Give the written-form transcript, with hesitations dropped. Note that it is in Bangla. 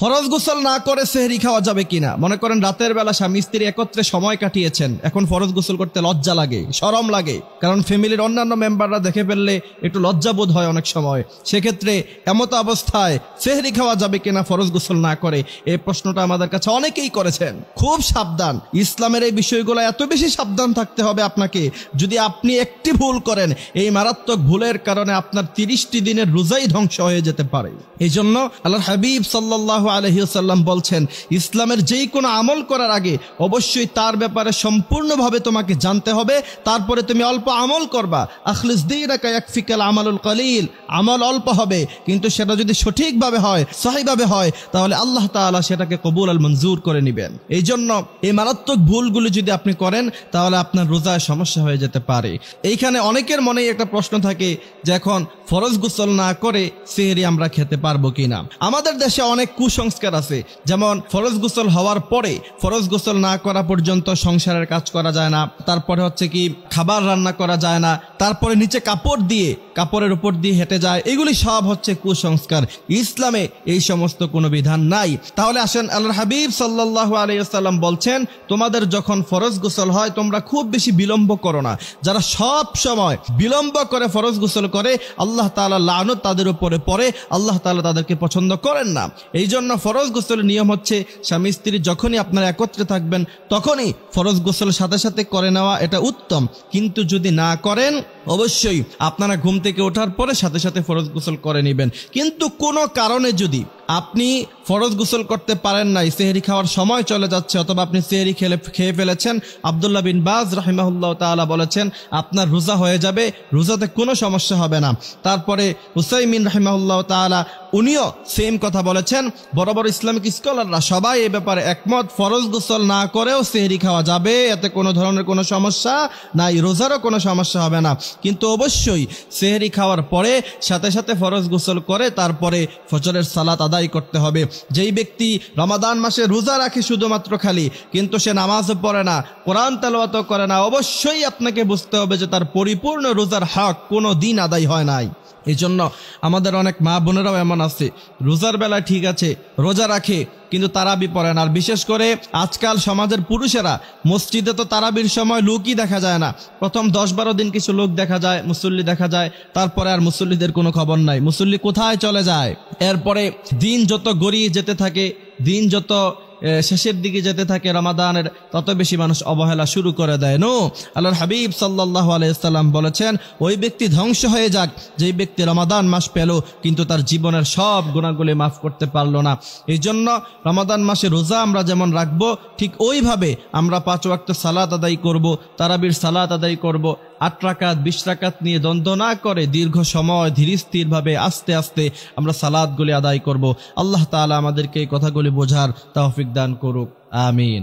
ফরজ গোসল না করে সেহরি খাওয়া যাবে কিনা? মনে করেন রাতের বেলা স্বামী স্ত্রী একত্রে সময় কাটিয়েছেন, এখন ফরজ গোসল করতে লজ্জা লাগে, শরম লাগে, কারণ ফ্যামিলির অন্যান্য মেম্বাররা দেখে ফেললে একটু লজ্জাবোধ হয় অনেক সময়। সেক্ষেত্রে এমত অবস্থায় সেহরি খাওয়া যাবে কিনা ফরজ গোসল না করে? এই প্রশ্নটা আমাদের কাছে অনেকেই করেছেন। খুব সাবধান, ইসলামের এই বিষয়গুলো এত বেশি সাবধান থাকতে হবে আপনাকে। যদি আপনি একটি ভুল করেন, এই মারাত্মক ভুলের কারণে আপনার 30টি দিনের রোজাই ধ্বংস হয়ে যেতে পারে। এই জন্য আল্লাহর হাবিব সাল্লাল্লাহু আলাইহি ওয়াসাল্লাম বলছেন, ইসলামের যেই কোনো আমল করার আগে অবশ্যই তার ব্যাপারে সম্পূর্ণভাবে তোমাকে জানতে হবে, তারপরে তুমি অল্প আমল করবা। আখলিস দীনাকা ইয়াকফিকাল আমালুল কলিল, আমল অল্প হবে কিন্তু সেটা যদি সঠিকভাবে হয়, সহিভাবে হয়, তাহলে আল্লাহ তাআলা সেটাকে কবুল আর মঞ্জুর করে নেবেন। এই জন্য এই মারাত্মক ভুলগুলো যদি আপনি করেন তাহলে আপনার রোজায় সমস্যা হয়ে যেতে পারে। এইখানে অনেকের মনেই একটা প্রশ্ন থাকে যে এখন ফরজ গোসল না করে সেহরি আমরা খেতে পারবো কিনা। আমাদের দেশে অনেক কুসংস্কার আছে, যেমন ফরজ গোসল হওয়ার পরে, ফরজ গোসল না করা পর্যন্ত সংসারের কাজ করা যায় না, তারপরে হচ্ছে কি খাবার রান্না করা যায় না, তারপরে নিচে কাপড় দিয়ে, কাপড়ের উপর দিয়ে হেঁটে যায়। এগুলি সব হচ্ছে কুসংস্কার। ইসলামে এই সমস্ত কোনো বিধান নাই। তাহলে আসেন, আল্লাহর হাবিব সাল্লাল্লাহু আলাইহি ওয়াসাল্লাম বলছেন, তোমাদের যখন ফরজ গোসল হয় তোমরা খুব বেশি বিলম্ব করো না। যারা সব সময় বিলম্ব করে ফরজ গোসল করে, আল্লাহ তাআলা লানত তাদের উপরে পড়ে, আল্লাহ তাআলা তাদেরকে পছন্দ করেন না। এই জন্য ফরজ গোসলের নিয়ম হচ্ছে স্বামী স্ত্রী যখনই আপনারা একত্রে থাকবেন তখনই ফরজ গোসল সাথে সাথে করে নেওয়া, এটা উত্তম। কিন্তু যদি না করেন, অবশ্যই আপনারা ঘুম থেকে ওঠার পরে সাথে সাথে ফরজ গোসল করে নেবেন। কিন্তু কোনো কারণে যদি আপনি ফরজ গোসল করতে পারেন নাই, সেহরি খাওয়ার সময় চলে যাচ্ছে, অথবা আপনি সেহরি খেয়ে ফেলেছেন, আব্দুল্লাহ বিন বাজ রাহিমাহুল্লাহ তাআলা বলেছেন আপনার রোজা হয়ে যাবে, রোজাতে কোনো সমস্যা হবে না। তারপরে উসাইমিন রাহিমাহুল্লাহ তাআলা উনিও সেম কথা বলেছেন। বড় বড় ইসলামিক স্কলাররা সবাই এই ব্যাপারে একমত, ফরজ গোসল না করেও সেহরি খাওয়া যাবে, এতে কোনো ধরনের কোনো সমস্যা নাই, রোজারও কোনো সমস্যা হবে না। কিন্তু অবশ্যই সেহরি খাওয়ার পরে সাথে সাথে ফরজ গোসল করে তারপরে ফজরের সালাত আদায় করতে হবে। যেই ব্যক্তি রমাদান মাসে রোজা রাখে শুধুমাত্র খালি, কিন্তু সে নামাজও পড়ে না, কোরআন তেলাওয়াতও করে না, অবশ্যই আপনাকে বুঝতে হবে যে তার পরিপূর্ণ রোজার হক কোনো দিন আদায় হয় নাই। এই জন্য আমাদের অনেক মা বোনেরাও এমন আছে, রোজার বেলা ঠিক আছে রোজা রাখে কিন্তু তারাবি পড়ে না। আর বিশেষ করে আজকাল সমাজের পুরুষেরা, মসজিদে তো তারাবির সময় লোকই দেখা যায় না। প্রথম 10-12 দিন কিছু লোক দেখা যায়, মুসল্লি দেখা যায়, তারপরে আর মুসল্লিদের কোনো খবর নাই, মুসল্লি কোথায় চলে যায়। এরপরে দিন যত গড়িয়ে যেতে থাকে, দিন যত শেষের দিকে যেতে থাকে রমাদানের, তত বেশি মানুষ অবহেলা শুরু করে দেয়। নো, আল্লাহর হাবিব সাল্লাল্লাহু আলাইহি ওয়াসাল্লাম বলেছেন, ওই ব্যক্তি ধ্বংস হয়ে যাক যেই ব্যক্তি রমাদান মাস পেল কিন্তু তার জীবনের সব গুনাহগুলি মাফ করতে পারলো না। এই জন্য রমাদান মাসে রোজা আমরা যেমন রাখবো, ঠিক ওইভাবে আমরা 5 ওয়াক্ত সালাত আদায় করব, তারাবির সালাত আদায় করব, 8 রাকাত 20 রাকাত নিয়ে দ্বন্দ্ব না করে দীর্ঘ সময় ধীর স্থির ভাবে আস্তে আস্তে আমরা সালাতগুলি আদায় করব। আল্লাহ তাআলা আমাদেরকে এই কথাগুলি বোঝার তৌফিক দান করুক। আমিন।